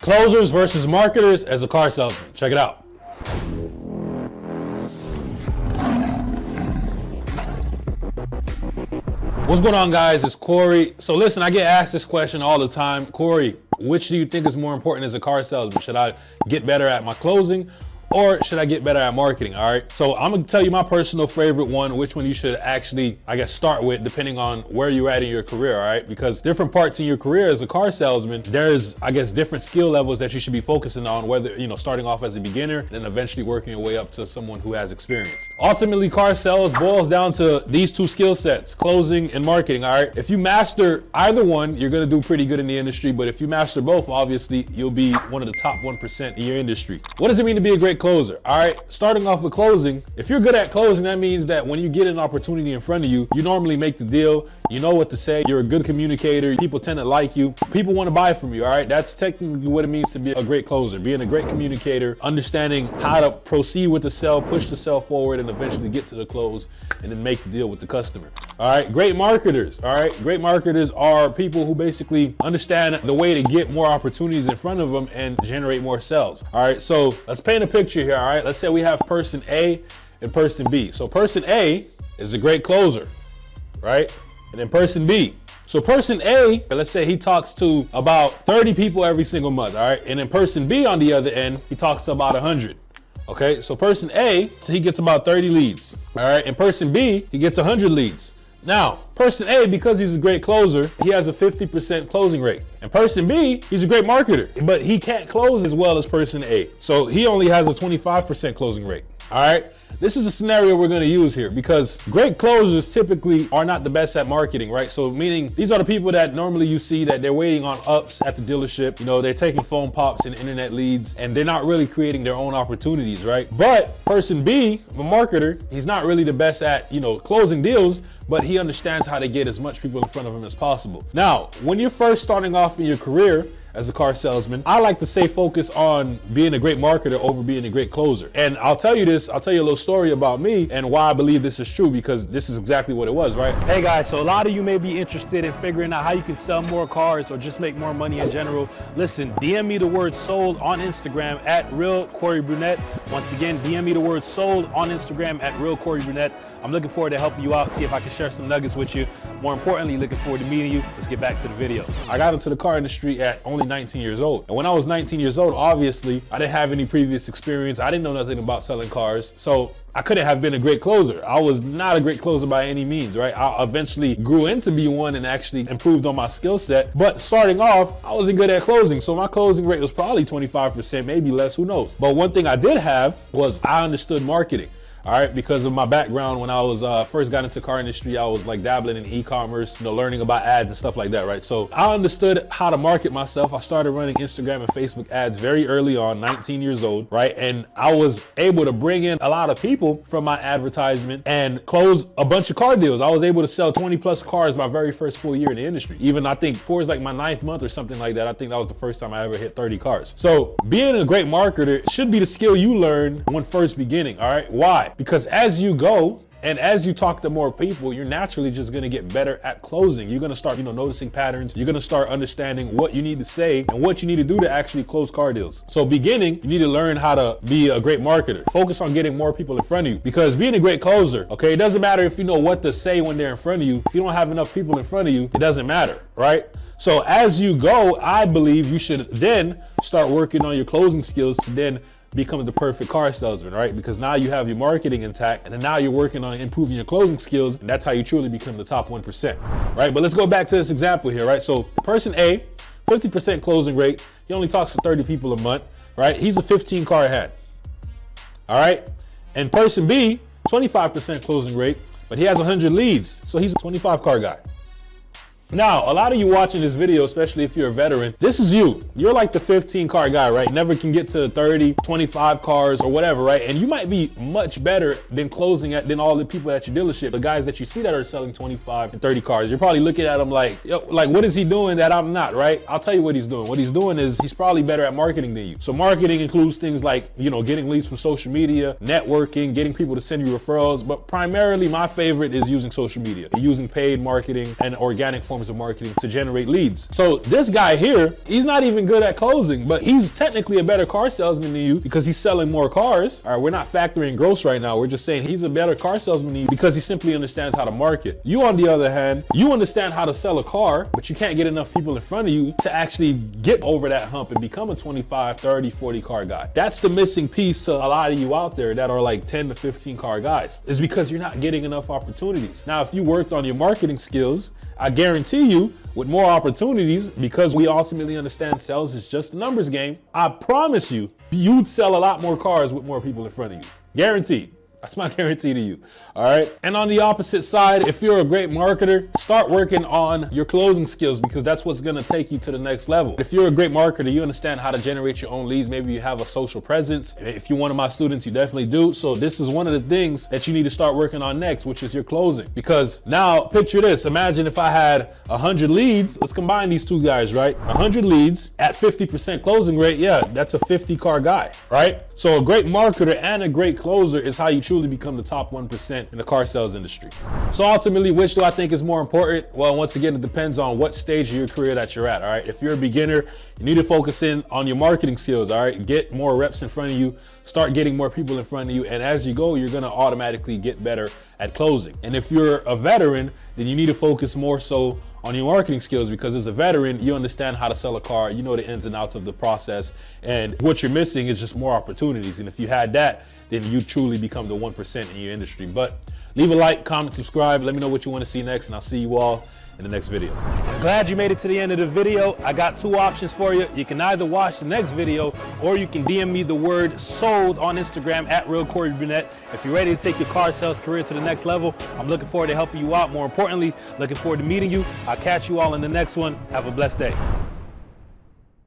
Closers versus marketers as a car salesman. Check it out. What's going on, guys? It's Corey. So listen, I get asked this question all the time. Corey, which do you think is more important as a car salesman? Should I get better at my closing, or should I get better at marketing? All right, so I'm gonna tell you my personal favorite one, which one you should actually, I guess, start with depending on where you're at in your career, all right? Because different parts in your career as a car salesman, there's, I guess, different skill levels that you should be focusing on, whether, you know, starting off as a beginner and then eventually working your way up to someone who has experience. Ultimately, car sales boils down to these two skill sets, closing and marketing, all right? If you master either one, you're gonna do pretty good in the industry, but if you master both, obviously, you'll be one of the top 1% in your industry. What does it mean to be a great closer? All right, starting off with closing, if you're good at closing, that means that when you get an opportunity in front of you, you normally make the deal, you know what to say, you're a good communicator, people tend to like you, people want to buy from you, all right? That's technically what it means to be a great closer, being a great communicator, understanding how to proceed with the sell, push the sell forward, and eventually get to the close, and then make the deal with the customer. All right, great marketers, all right? Great marketers are people who basically understand the way to get more opportunities in front of them and generate more sales. All right, so let's paint a picture here, all right? Let's say we have person A and person B. So person A is a great closer, right? And then person B. So person A, let's say he talks to about 30 people every single month, all right? And then person B on the other end, he talks to about 100. Okay, so person A, so he gets about 30 leads, all right? And person B, he gets 100 leads. Now, person A, because he's a great closer, he has a 50% closing rate. And person B, he's a great marketer, but he can't close as well as person A. So he only has a 25% closing rate, all right? This is a scenario we're gonna use here because great closers typically are not the best at marketing, right? So meaning these are the people that normally you see that they're waiting on ups at the dealership. You know, they're taking phone pops and internet leads and they're not really creating their own opportunities, right? But person B, the marketer, he's not really the best at, you know, closing deals, but he understands how to get as much people in front of him as possible. Now, when you're first starting off in your career as a car salesman, I like to say focus on being a great marketer over being a great closer. And I'll tell you this, I'll tell you a little story about me and why I believe this is true, because this is exactly what it was, right? Hey guys, so a lot of you may be interested in figuring out how you can sell more cars or just make more money in general. Listen, DM me the word sold on Instagram at Real Corey Brunette. Once again, DM me the word sold on Instagram at Real Corey Brunette. I'm looking forward to helping you out, see if I can share some nuggets with you. More importantly, looking forward to meeting you. Let's get back to the video. I got into the car industry at only 19 years old. And when I was 19 years old, obviously, I didn't have any previous experience. I didn't know nothing about selling cars. So I couldn't have been a great closer. I was not a great closer by any means, right? I eventually grew into be one and actually improved on my skill set. But starting off, I wasn't good at closing. So my closing rate was probably 25%, maybe less, who knows? But one thing I did have was I understood marketing. All right, because of my background, when I was first got into car industry, I was like dabbling in e-commerce, you know, learning about ads and stuff like that, right? So I understood how to market myself. I started running Instagram and Facebook ads very early on, 19 years old, right? And I was able to bring in a lot of people from my advertisement and close a bunch of car deals. I was able to sell 20 plus cars my very first full year in the industry. Even I think towards like my 9th month or something like that, I think that was the first time I ever hit 30 cars. So being a great marketer should be the skill you learn when first beginning, all right? Why? Because as you go and as you talk to more people, you're naturally just gonna get better at closing. You're gonna start, you know, noticing patterns. You're gonna start understanding what you need to say and what you need to do to actually close car deals. So beginning, you need to learn how to be a great marketer. Focus on getting more people in front of you, because being a great closer, okay, it doesn't matter if you know what to say when they're in front of you. If you don't have enough people in front of you, it doesn't matter, right? So as you go, I believe you should then start working on your closing skills to then become the perfect car salesman, right? Because now you have your marketing intact and then now you're working on improving your closing skills, and that's how you truly become the top 1%, right? But let's go back to this example here, right? So person A, 50% closing rate, he only talks to 30 people a month, right? He's a 15 car head, all right? And person B, 25% closing rate, but he has 100 leads, so he's a 25 car guy. Now, a lot of you watching this video, especially if you're a veteran, this is you. You're like the 15 car guy, right? Never can get to 30, 25 cars or whatever, right? And you might be much better than closing than all the people at your dealership, the guys that you see that are selling 25 and 30 cars. You're probably looking at them like, yo, like, what is he doing that I'm not, right? I'll tell you what he's doing. What he's doing is he's probably better at marketing than you. So marketing includes things like, you know, getting leads from social media, networking, getting people to send you referrals. But primarily my favorite is using social media, using paid marketing and organic forms forms of marketing to generate leads. So this guy here, he's not even good at closing, but he's technically a better car salesman than you because he's selling more cars. All right, we're not factoring gross right now. We're just saying he's a better car salesman than you because he simply understands how to market. You, on the other hand, you understand how to sell a car, but you can't get enough people in front of you to actually get over that hump and become a 25, 30, 40 car guy. That's the missing piece to a lot of you out there that are like 10 to 15 car guys, is because you're not getting enough opportunities. Now, if you worked on your marketing skills, I guarantee you, with more opportunities, because we ultimately understand sales is just a numbers game, I promise you, you'd sell a lot more cars with more people in front of you. Guaranteed. That's my guarantee to you, all right? And on the opposite side, if you're a great marketer, start working on your closing skills because that's what's gonna take you to the next level. If you're a great marketer, you understand how to generate your own leads. Maybe you have a social presence. If you're one of my students, you definitely do. So this is one of the things that you need to start working on next, which is your closing. Because now, picture this. Imagine if I had 100 leads. Let's combine these two guys, right? 100 leads at 50% closing rate. Yeah, that's a 50 car guy, right? So a great marketer and a great closer is how you truly become the top 1% in the car sales industry. So ultimately, which do I think is more important? Well, once again, it depends on what stage of your career that you're at, all right? If you're a beginner, you need to focus in on your marketing skills, all right? Get more reps in front of you, start getting more people in front of you, and as you go, you're gonna automatically get better at closing. And if you're a veteran, then you need to focus more so on your marketing skills because as a veteran, you understand how to sell a car, you know the ins and outs of the process, and what you're missing is just more opportunities. And if you had that, then you truly become the 1% in your industry. But leave a like, comment, subscribe, let me know what you want to see next, and I'll see you all in the next video. Glad you made it to the end of the video. I got two options for you. You can either watch the next video or you can DM me the word sold on Instagram at Real Corey Brunette. If you're ready to take your car sales career to the next level, I'm looking forward to helping you out. More importantly, looking forward to meeting you. I'll catch you all in the next one. Have a blessed day.